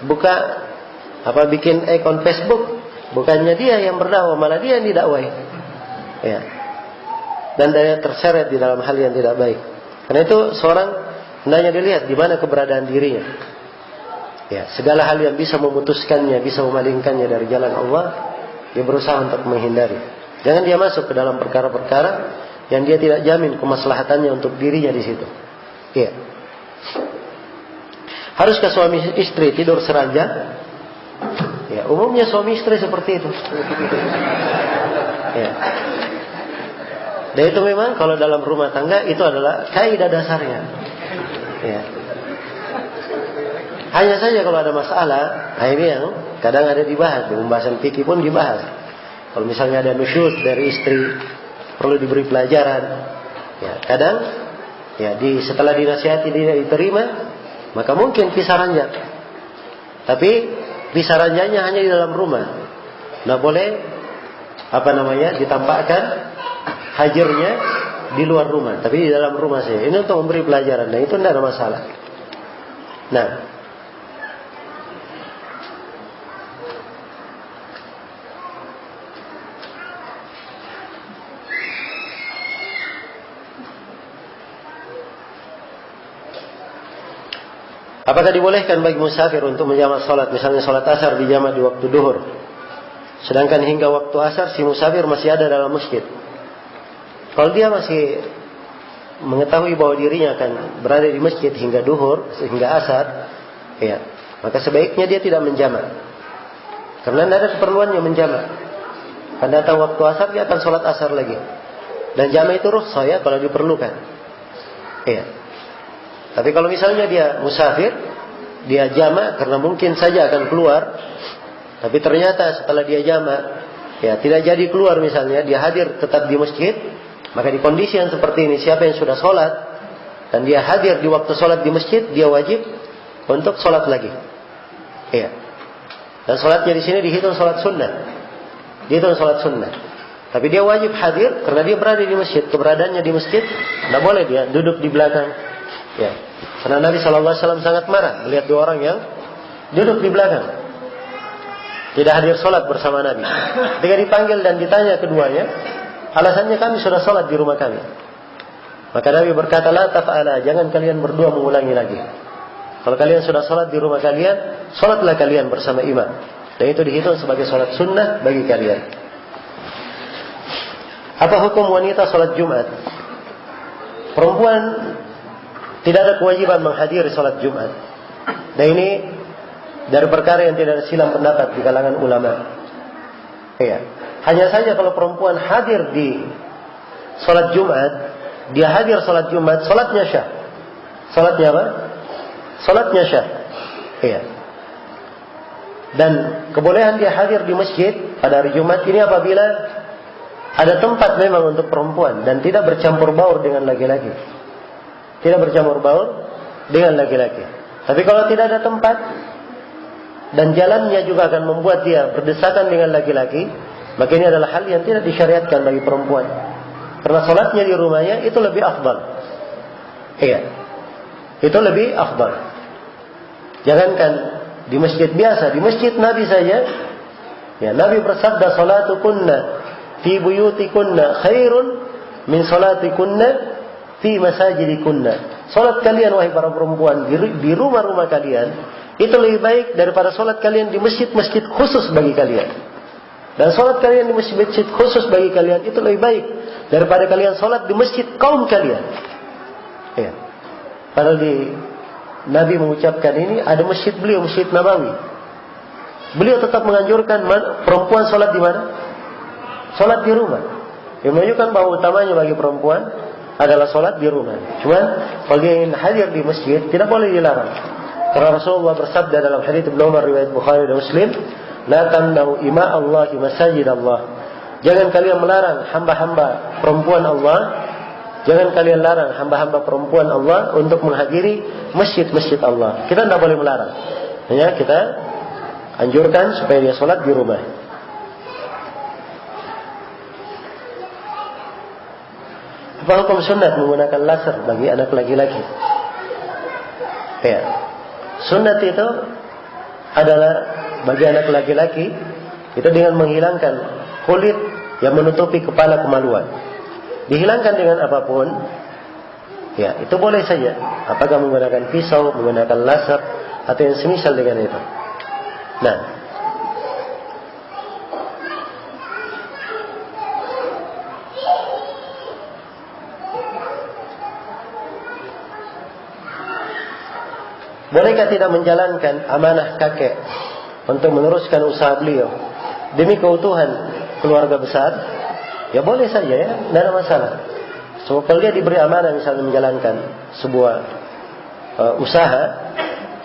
bikin akun Facebook. Bukannya dia yang berdakwah, malah dia yang didakwai. Ya. Dan dia terseret di dalam hal yang tidak baik. Karena itu seorang hendaknya dilihat di mana keberadaan dirinya. Ya, segala hal yang bisa memutuskannya, bisa memalingkannya dari jalan Allah, dia berusaha untuk menghindari. Jangan dia masuk ke dalam perkara-perkara yang dia tidak jamin kemaslahatannya untuk dirinya di situ. Iya. Haruskah suami istri tidur seranjang? Ya, umumnya suami istri seperti itu. Ya. Dan itu memang kalau dalam rumah tangga itu adalah kaidah dasarnya. Ya. Hanya saja kalau ada masalah, ini yang kadang ada dibahas, di pembahasan fikih pun dibahas. Kalau misalnya ada nusyuz dari istri, perlu diberi pelajaran. Ya, kadang ya setelah dinasihati tidak diterima, maka mungkin pisah ranjang. Tapi pisah ranjangnya hanya di dalam rumah. Nggak boleh ditampakkan hajarnya di luar rumah, tapi di dalam rumah saja. Ini untuk memberi pelajaran, dan itu tidak ada masalah. Nah, apakah dibolehkan bagi musafir untuk menjamak sholat, misalnya sholat asar dijamak di waktu duhur, sedangkan hingga waktu asar si musafir masih ada dalam masjid? Kalau dia masih mengetahui bahwa dirinya akan berada di masjid hingga duhur, hingga asar, ya, maka sebaiknya dia tidak menjamak, karena tidak ada keperluannya menjamak. Pada datang waktu asar dia akan sholat asar lagi, dan jamak itu rukhsah ya kalau diperlukan. Ya. Tapi kalau misalnya dia musafir, dia jamak karena mungkin saja akan keluar, tapi ternyata setelah dia jamak, ya tidak jadi keluar misalnya, dia hadir tetap di masjid, maka di kondisi yang seperti ini, siapa yang sudah sholat dan dia hadir di waktu sholat di masjid, dia wajib untuk sholat lagi. Ya. Dan sholatnya di sini dihitung sholat sunnah, dihitung sholat sunnah. Tapi dia wajib hadir karena dia berada di masjid, keberadaannya di masjid, tidak boleh dia duduk di belakang. Ya, karena Nabi SAW sangat marah melihat dua orang yang duduk di belakang, tidak hadir sholat bersama Nabi. Ketika dipanggil dan ditanya keduanya, alasannya kami sudah sholat di rumah kami. Maka Nabi berkata, la taf'ala, jangan kalian berdua mengulangi lagi. Kalau kalian sudah sholat di rumah kalian, sholatlah kalian bersama imam. Dan itu dihitung sebagai sholat sunnah bagi kalian. Apa hukum wanita sholat Jumat? Perempuan tidak ada kewajiban menghadiri sholat Jumat. Dan ini dari perkara yang tidak ada silang pendapat di kalangan ulama. Ya. Hanya saja kalau perempuan hadir di sholat Jumat, dia hadir sholat Jumat, sholatnya syah. Sholatnya apa? Sholatnya syah. Ya. Dan kebolehan dia hadir di masjid pada hari Jumat ini apabila ada tempat memang untuk perempuan dan tidak bercampur baur dengan laki-laki. Tidak bercampur baur dengan laki-laki. Tapi kalau tidak ada tempat dan jalannya juga akan membuat dia berdesakan dengan laki-laki, maka ini adalah hal yang tidak disyariatkan bagi perempuan. Karena sholatnya di rumahnya itu lebih afdal. Iya, itu lebih afdal. Jangankan di masjid biasa, di masjid Nabi saja, ya Nabi bersabda, "Salatukunna fi buyutikunna khairun min salatikunna fi masajidikunna." Salat kalian wahai para perempuan di rumah-rumah kalian itu lebih baik daripada salat kalian di masjid-masjid khusus bagi kalian. Dan salat kalian di masjid-masjid khusus bagi kalian itu lebih baik daripada kalian salat di masjid kaum kalian. Ya. Padahal Nabi mengucapkan ini, ada masjid beliau, Masjid Nabawi. Beliau tetap menganjurkan perempuan salat di mana? Salat di rumah. Yang menunjukkan bahwa utamanya bagi perempuan adalah sholat di rumah. Cuman kalau dia ingin hadir di masjid, tidak boleh dilarang. Karena Rasulullah bersabda dalam hadits Ibnu Umar riwayat Bukhari dan Muslim, "La tamna'u ima Allah masajid Allah." Jangan kalian melarang hamba-hamba perempuan Allah, jangan kalian larang hamba-hamba perempuan Allah untuk menghadiri masjid-masjid Allah. Kita tidak boleh melarang. Hanya kita anjurkan supaya dia sholat di rumah. Apa hukum sunat menggunakan laser bagi anak laki-laki? Ya, sunat itu adalah bagi anak laki-laki itu dengan menghilangkan kulit yang menutupi kepala kemaluan. Dihilangkan dengan apapun, Ya, itu boleh saja. Apakah menggunakan pisau, menggunakan laser, atau yang semisal dengan itu. Nah, bolehkah tidak menjalankan amanah kakek untuk meneruskan usaha beliau demi keutuhan keluarga besar? Ya boleh saja ya, tidak ada masalah. So, kalau dia diberi amanah misalnya menjalankan sebuah usaha,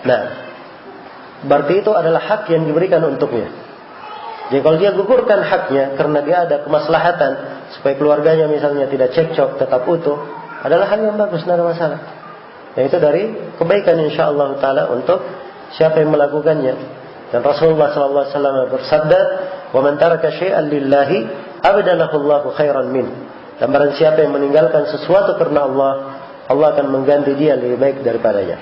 nah berarti itu adalah hak yang diberikan untuknya. Jadi kalau dia gugurkan haknya karena dia ada kemaslahatan supaya keluarganya misalnya tidak cekcok, tetap utuh, adalah hal yang bagus, tidak ada masalah. Dan itu dari kebaikan insyaallah taala untuk siapa yang melakukannya. Dan Rasulullah SAW bersabda, "Wa man taraka syai'an lillahi abdalahu Allahu khairan min." Dan barang siapa yang meninggalkan sesuatu karena Allah, Allah akan mengganti dia lebih baik daripadanya.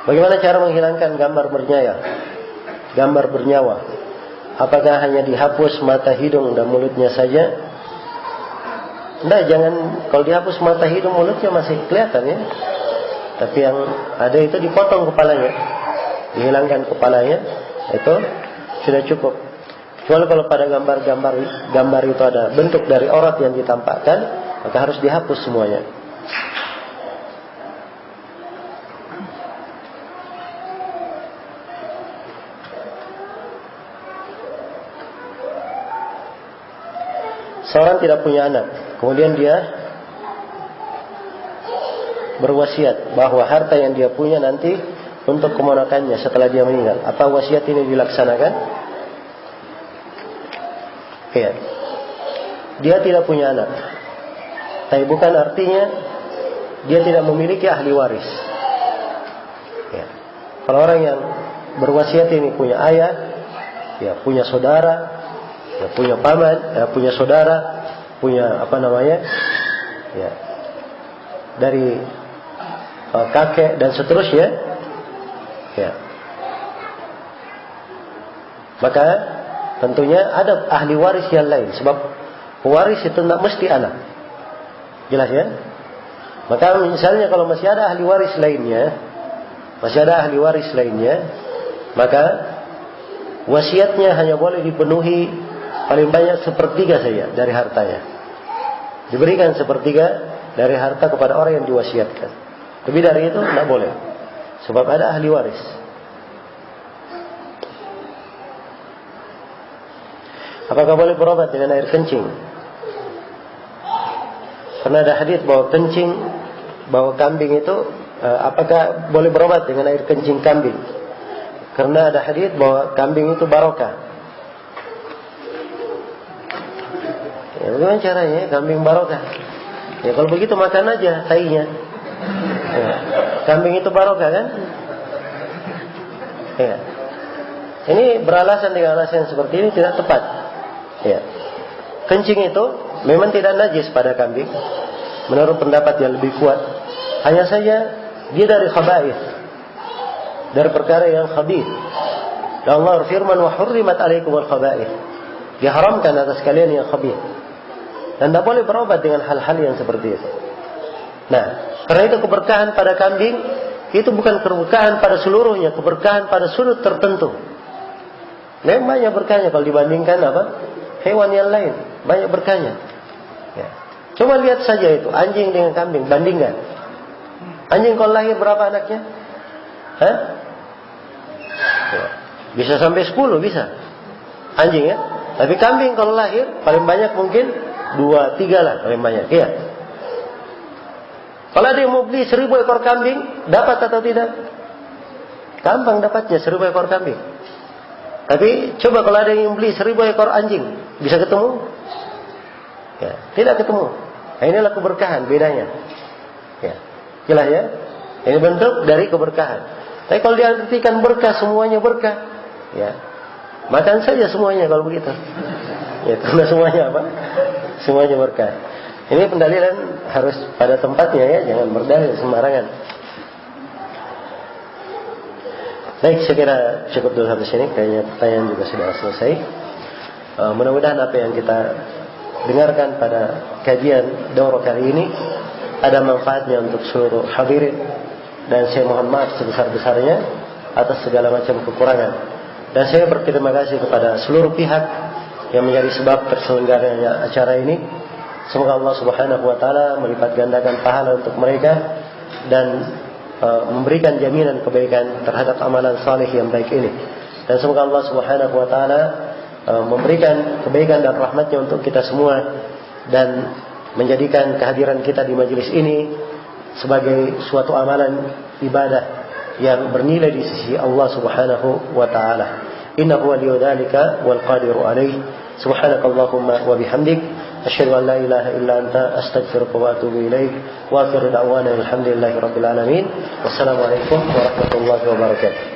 Bagaimana cara menghilangkan gambar bernyawa? Gambar bernyawa. Apakah hanya dihapus mata, hidung, dan mulutnya saja? Tidak, jangan. Kalau dihapus mata, hidung, mulutnya masih kelihatan ya. Tapi yang ada itu dipotong kepalanya, dihilangkan kepalanya, itu sudah cukup. Kecuali kalau pada gambar itu ada bentuk dari aurat yang ditampakkan, maka harus dihapus semuanya. Seorang tidak punya anak, kemudian dia berwasiat bahwa harta yang dia punya nanti untuk keponakannya setelah dia meninggal. Apa wasiat ini dilaksanakan? Iya. Dia tidak punya anak, tapi bukan artinya dia tidak memiliki ahli waris. Ya. Kalau orang yang berwasiat ini punya ayah, ya punya saudara, ya punya paman, ya punya saudara, punya ya dari kakek dan seterusnya, ya. Maka tentunya ada ahli waris yang lain, sebab pewaris itu tidak mesti anak, jelas ya. Maka misalnya kalau masih ada ahli waris lainnya, maka wasiatnya hanya boleh dipenuhi paling banyak sepertiga saja dari hartanya. Diberikan sepertiga dari harta kepada orang yang diwasiatkan. Lebih dari itu tidak boleh, sebab ada ahli waris. Apakah boleh berobat dengan air kencing? Karena ada hadis bahwa kambing itu, apakah boleh berobat dengan air kencing kambing? Karena ada hadis bahwa kambing itu barokah. Ya, bagaimana caranya? Kambing barokah. Ya kalau begitu makan aja tainya. Ya, kambing itu barokah kan? Ya. Ini beralasan dengan alasan seperti ini tidak tepat. Ya. Kencing itu memang tidak najis pada kambing, menurut pendapat yang lebih kuat. Hanya saja dia dari khaba'ith, dari perkara yang khabith. Dan Allah firman, "Wa hurrimat 'alaikumul khaba'ith." Diharamkan atas kalian yang khabith. Dan tidak boleh berobat dengan hal-hal yang seperti itu. Nah, karena itu keberkahan pada kambing itu bukan keberkahan pada seluruhnya, keberkahan pada sudut tertentu. Memang banyak berkahnya kalau dibandingkan hewan yang lain, banyak berkahnya. Ya. Coba lihat saja itu anjing dengan kambing, bandingkan. Anjing kalau lahir berapa anaknya? Hah? Ya. Bisa sampai 10 bisa. Anjing ya. Tapi kambing kalau lahir paling banyak mungkin 2-3 lah paling banyak. Iya. Kalau ada yang mau beli 1000 ekor kambing, dapat atau tidak? Gampang dapatnya 1000 ekor kambing. Tapi coba kalau ada yang beli 1000 ekor anjing, bisa ketemu? Ya, tidak ketemu. Nah, inilah keberkahan bedanya. Ya, jelas ya. Ini bentuk dari keberkahan. Tapi kalau diartikan berkah, semuanya berkah, ya makan saja semuanya kalau begitu. Ya, karena semuanya apa? Semuanya berkah. Ini pendalilan harus pada tempatnya ya, jangan berdalil sembarangan. Baik, saya kira cukup dulu sampai sini. Kayaknya pertanyaan juga sudah selesai. Mudah-mudahan apa yang kita dengarkan pada kajian daurah kali ini ada manfaatnya untuk seluruh hadirin. Dan saya mohon maaf sebesar-besarnya atas segala macam kekurangan. Dan saya berterima kasih kepada seluruh pihak yang menjadi sebab terselenggaranya acara ini. Semoga Allah Subhanahu wa taala melipat gandakan pahala untuk mereka dan memberikan jaminan kebaikan terhadap amalan saleh yang baik ini. Dan semoga Allah Subhanahu wa taala memberikan kebaikan dan rahmatnya untuk kita semua dan menjadikan kehadiran kita di majelis ini sebagai suatu amalan ibadah yang bernilai di sisi Allah Subhanahu wa taala. Innahu waliyudzalika wal qadiru alaih. Subhanakallahumma wa bihamdik asyhadu an la ilaha illa anta astaghfiruka wa atubu ilaik. Wa akhiru da'wana alhamdulillahi rabbil alamin. Wassalamualaikum warahmatullahi wabarakatuh.